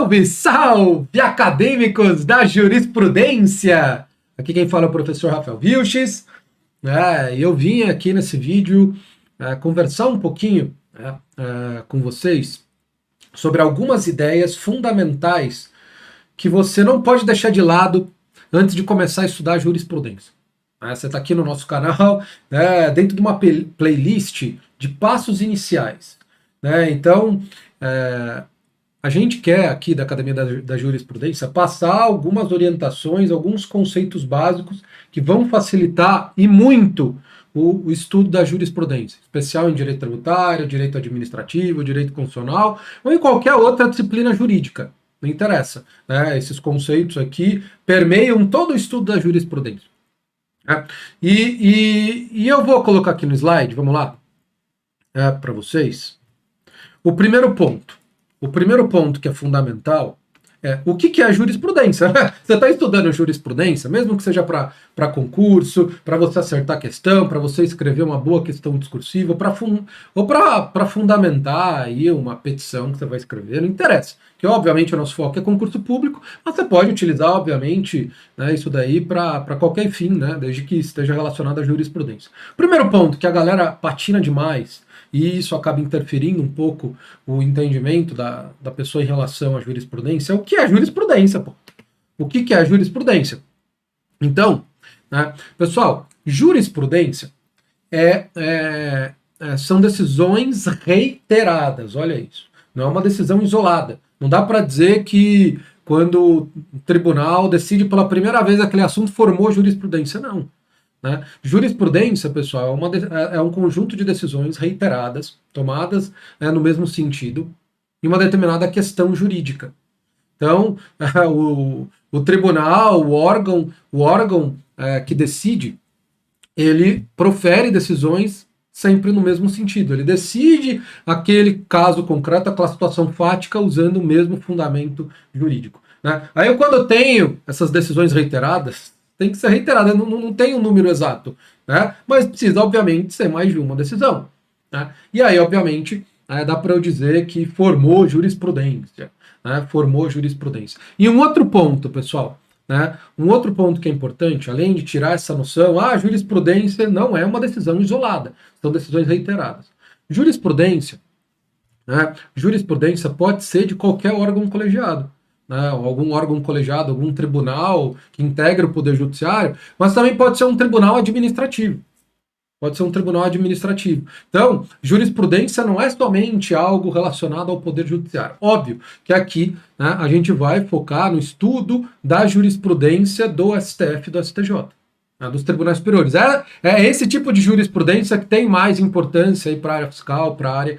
Salve, salve, acadêmicos da jurisprudência! Aqui quem fala é o professor Rafael Vilches. Eu vim aqui nesse vídeo conversar um pouquinho com vocês sobre algumas ideias fundamentais que você não pode deixar de lado antes de começar a estudar jurisprudência. Você está aqui no nosso canal, dentro de uma playlist de passos iniciais. Então, a gente quer aqui da Academia da Jurisprudência passar algumas orientações, alguns conceitos básicos que vão facilitar e muito o estudo da jurisprudência, especial em direito tributário, direito administrativo, direito constitucional ou em qualquer outra disciplina jurídica. Não interessa. Esses conceitos aqui permeiam todo o estudo da jurisprudência. E eu vou colocar aqui no slide, vamos lá, para vocês. O primeiro ponto que é fundamental é o que é a jurisprudência. Você está estudando jurisprudência, mesmo que seja para concurso, para você acertar a questão, para você escrever uma boa questão discursiva, ou para fundamentar aí uma petição que você vai escrever, não interessa. Que obviamente o nosso foco é concurso público, mas você pode utilizar, obviamente, isso daí para qualquer fim, desde que esteja relacionado à jurisprudência. Primeiro ponto, que a galera patina demais, e isso acaba interferindo um pouco o entendimento da pessoa em relação à jurisprudência. O que é jurisprudência, pô? O que é a jurisprudência? Então, pessoal, jurisprudência são decisões reiteradas, olha isso. Não é uma decisão isolada. Não dá para dizer que quando o tribunal decide pela primeira vez aquele assunto formou jurisprudência, não. Jurisprudência, pessoal, é um conjunto de decisões reiteradas, tomadas no mesmo sentido, em uma determinada questão jurídica. Então, o tribunal, o órgão que decide, ele profere decisões sempre no mesmo sentido. Ele decide aquele caso concreto, aquela situação fática, usando o mesmo fundamento jurídico. Aí, quando eu tenho essas decisões reiteradas, tem que ser reiterada, não tem um número exato, mas precisa, obviamente, ser mais de uma decisão. E aí, obviamente, dá para eu dizer que formou jurisprudência. Formou jurisprudência. E um outro ponto, pessoal, um outro ponto que é importante, além de tirar essa noção, jurisprudência não é uma decisão isolada, são decisões reiteradas. Jurisprudência pode ser de qualquer órgão colegiado. Algum órgão colegiado, algum tribunal que integra o Poder Judiciário, mas também pode ser um tribunal administrativo. Então, jurisprudência não é somente algo relacionado ao Poder Judiciário. Óbvio que aqui a gente vai focar no estudo da jurisprudência do STF e do STJ. Dos tribunais superiores. É esse tipo de jurisprudência que tem mais importância para a área fiscal, para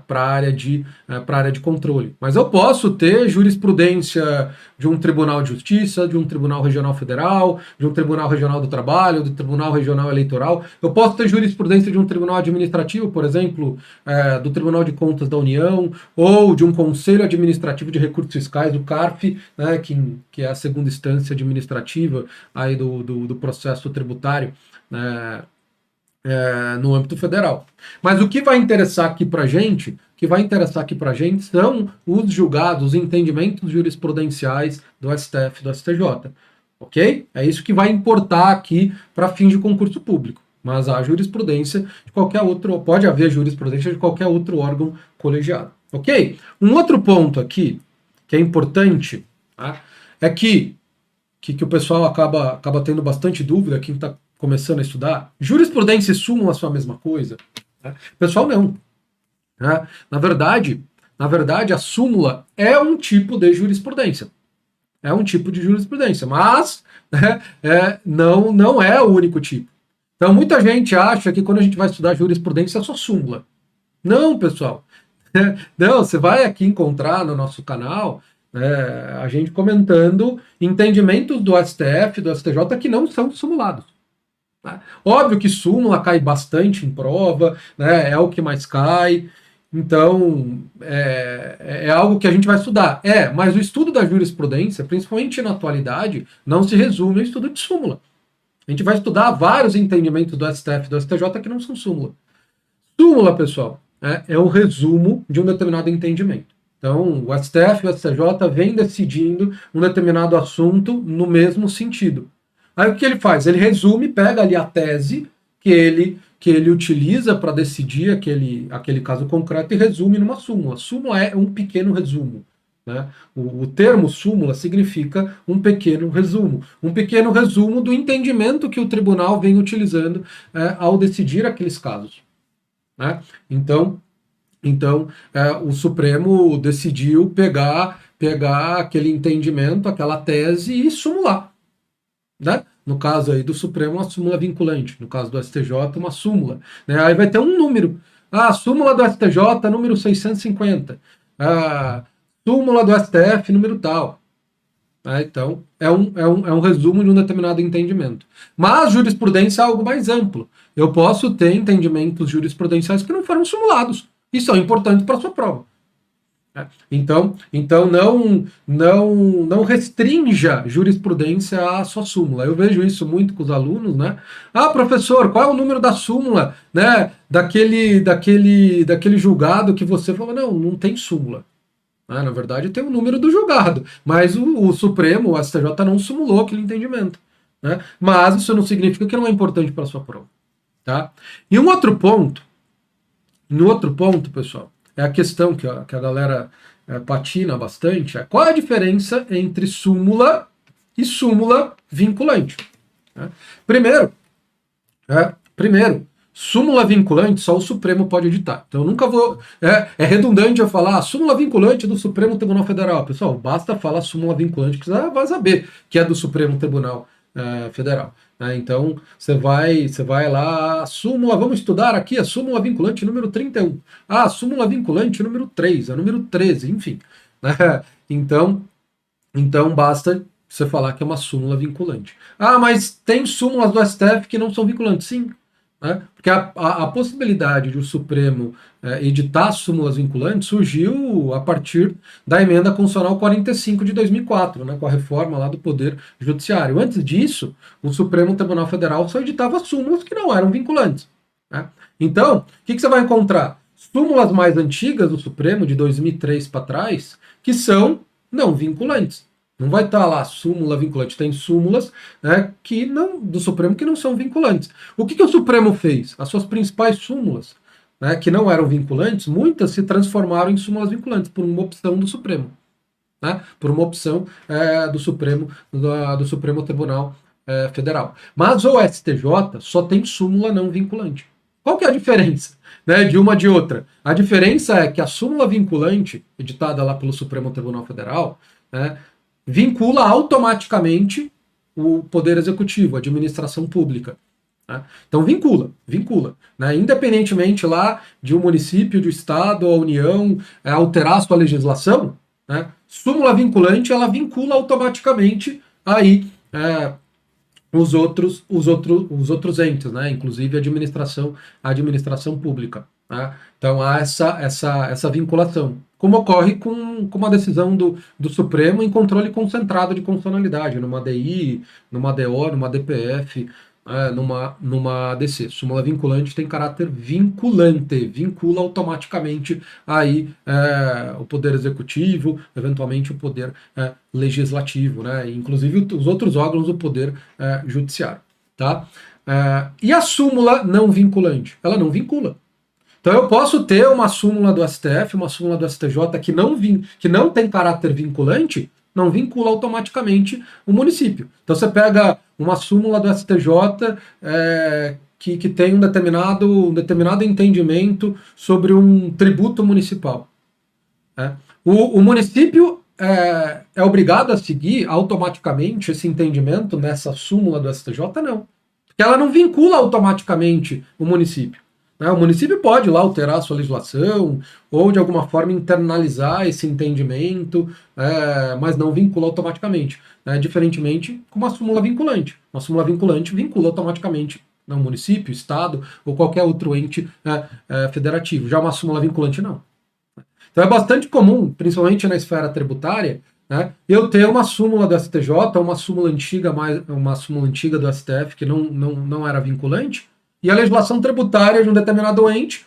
a área de controle. Mas eu posso ter jurisprudência de um tribunal de justiça, de um tribunal regional federal, de um tribunal regional do trabalho, do tribunal regional eleitoral. Eu posso ter jurisprudência de um tribunal administrativo, por exemplo, do Tribunal de Contas da União, ou de um Conselho Administrativo de Recursos Fiscais, do CARF, que é a segunda instância administrativa aí do processo tributário no âmbito federal. Mas o que vai interessar aqui para a gente, são os julgados, os entendimentos jurisprudenciais do STF e do STJ. Ok? É isso que vai importar aqui para fins de concurso público. Mas há jurisprudência de qualquer outro, pode haver jurisprudência de qualquer outro órgão colegiado. Ok? Um outro ponto aqui, que é importante, é que o pessoal acaba tendo bastante dúvida, quem está começando a estudar, jurisprudência e súmula são a mesma coisa? Pessoal, não. Na verdade, a súmula é um tipo de jurisprudência. Mas não é o único tipo. Então, muita gente acha que quando a gente vai estudar jurisprudência é só súmula. Não, pessoal. Não, você vai aqui encontrar no nosso canal a gente comentando entendimentos do STF e do STJ que não são simulados. Óbvio que súmula cai bastante em prova, é o que mais cai, então é algo que a gente vai estudar. Mas o estudo da jurisprudência, principalmente na atualidade, não se resume ao estudo de súmula. A gente vai estudar vários entendimentos do STF e do STJ que não são súmula. Súmula, pessoal, é um resumo de um determinado entendimento. Então, o STF e o STJ vêm decidindo um determinado assunto no mesmo sentido. Aí o que ele faz? Ele resume, pega ali a tese que ele utiliza para decidir aquele caso concreto e resume numa súmula. Súmula é um pequeno resumo. Né? O termo súmula significa um pequeno resumo. Um pequeno resumo do entendimento que o tribunal vem utilizando ao decidir aqueles casos. Né? Então, o Supremo decidiu pegar aquele entendimento, aquela tese e sumular. Né? No caso aí do Supremo, uma súmula vinculante. No caso do STJ, uma súmula. Né? Aí vai ter um número. A súmula do STJ, número 650. A súmula do STF, número tal. Então, é um resumo de um determinado entendimento. Mas jurisprudência é algo mais amplo. Eu posso ter entendimentos jurisprudenciais que não foram simulados e são importantes para a sua prova. Então não restrinja jurisprudência à sua súmula. Eu vejo isso muito com os alunos, né? Ah, professor, qual é o número da súmula, né? Daquele julgado que você falou? Não tem súmula. Na verdade, tem o número do julgado, mas o Supremo, o STJ, não simulou aquele entendimento. Né? Mas isso não significa que não é importante para a sua prova. Tá? E um outro ponto, pessoal, é a questão que a galera patina bastante, é qual é a diferença entre súmula e súmula vinculante. Né? Primeiro, súmula vinculante só o Supremo pode editar. Então eu nunca vou. É redundante eu falar súmula vinculante do Supremo Tribunal Federal. Pessoal, basta falar súmula vinculante que você vai saber que é do Supremo Tribunal Federal. Então você vai lá, súmula, vamos estudar aqui a súmula vinculante número 31. A súmula vinculante número 3, a número 13, enfim. Então basta você falar que é uma súmula vinculante. Ah, mas tem súmulas do STF que não são vinculantes. Sim. Né? Porque a possibilidade de o Supremo editar súmulas vinculantes surgiu a partir da emenda constitucional 45 de 2004, né, com a reforma lá do Poder Judiciário. Antes disso, o Supremo Tribunal Federal só editava súmulas que não eram vinculantes. Né? Então, o que você vai encontrar? Súmulas mais antigas do Supremo, de 2003 para trás, que são não vinculantes. Não vai estar lá súmula vinculante. Tem súmulas que não, do Supremo que não são vinculantes. O que o Supremo fez? As suas principais súmulas, que não eram vinculantes, muitas se transformaram em súmulas vinculantes por uma opção do Supremo. Por uma opção do Supremo Tribunal Federal. Mas o STJ só tem súmula não vinculante. Qual que é a diferença de uma de outra? A diferença é que a súmula vinculante, editada lá pelo Supremo Tribunal Federal, vincula automaticamente o Poder Executivo, a administração pública. Né? Então vincula. Né? Independentemente lá de um município, de um estado ou a União alterar sua legislação, né? Súmula vinculante, ela vincula automaticamente aí os outros entes, né? Inclusive a administração pública. Né? Então há essa vinculação, como ocorre com uma decisão do Supremo em controle concentrado de constitucionalidade, numa DI, numa DO, numa DPF, numa ADC. Súmula vinculante tem caráter vinculante, vincula automaticamente aí o Poder Executivo, eventualmente o Poder Legislativo, né? Inclusive os outros órgãos do Poder Judiciário. Tá? E a súmula não vinculante? Ela não vincula. Então eu posso ter uma súmula do STF, uma súmula do STJ que não tem caráter vinculante, não vincula automaticamente o município. Então você pega uma súmula do STJ que tem um determinado entendimento sobre um tributo municipal. O município é obrigado a seguir automaticamente esse entendimento nessa súmula do STJ? Não. Porque ela não vincula automaticamente o município. O município pode lá alterar a sua legislação ou de alguma forma internalizar esse entendimento, mas não vincula automaticamente, diferentemente com uma súmula vinculante. Uma súmula vinculante vincula automaticamente o município, estado ou qualquer outro ente federativo. Já uma súmula vinculante não. Então é bastante comum, principalmente na esfera tributária, eu ter uma súmula do STJ, uma súmula antiga do STF que não era vinculante, e a legislação tributária de um determinado ente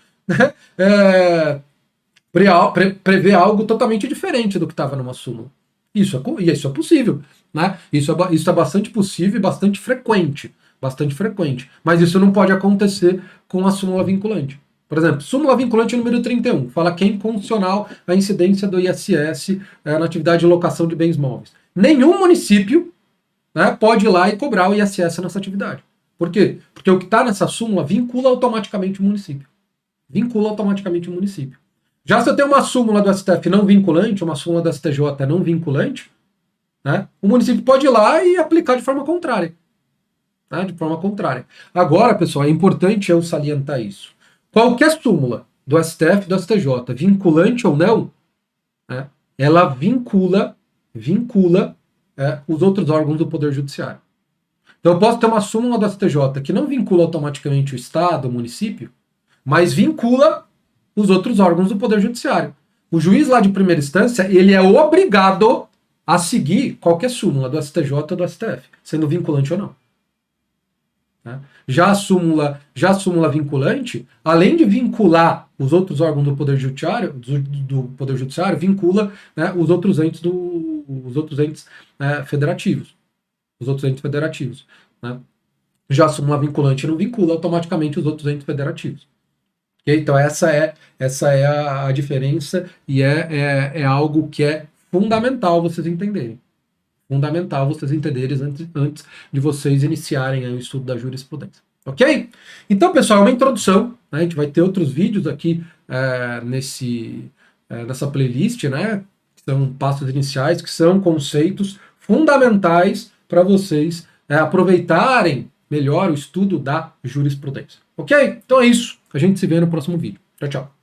prever algo totalmente diferente do que estava numa súmula. Isso é possível, né? Isso é bastante possível e bastante frequente. Bastante frequente. Mas isso não pode acontecer com a súmula vinculante. Por exemplo, súmula vinculante número 31, fala que é incondicional a incidência do ISS na atividade de locação de bens móveis. Nenhum município, né, pode ir lá e cobrar o ISS nessa atividade. Por quê? Porque o que está nessa súmula vincula automaticamente o município. Vincula automaticamente o município. Já se eu tenho uma súmula do STF não vinculante, uma súmula do STJ não vinculante, né, o município pode ir lá e aplicar de forma contrária. Né, de forma contrária. Agora, pessoal, é importante eu salientar isso. Qualquer súmula do STF e do STJ, vinculante ou não, né, ela vincula os outros órgãos do Poder Judiciário. Então eu posso ter uma súmula do STJ que não vincula automaticamente o Estado, o município, mas vincula os outros órgãos do Poder Judiciário. O juiz lá de primeira instância, ele é obrigado a seguir qualquer súmula do STJ ou do STF, sendo vinculante ou não. Já a súmula vinculante, além de vincular os outros órgãos do Poder Judiciário, vincula, né, os outros entes federativos. Os outros entes federativos. Né? Já a súmula vinculante não vincula automaticamente os outros entes federativos. Okay? Então essa é a diferença e é algo que é fundamental vocês entenderem. Fundamental vocês entenderem antes de vocês iniciarem o estudo da jurisprudência. Ok? Então, pessoal, é uma introdução. Né? A gente vai ter outros vídeos aqui nessa playlist, né? Que são passos iniciais, que são conceitos fundamentais para vocês aproveitarem melhor o estudo da jurisprudência. Ok? Então é isso. A gente se vê no próximo vídeo. Tchau, tchau.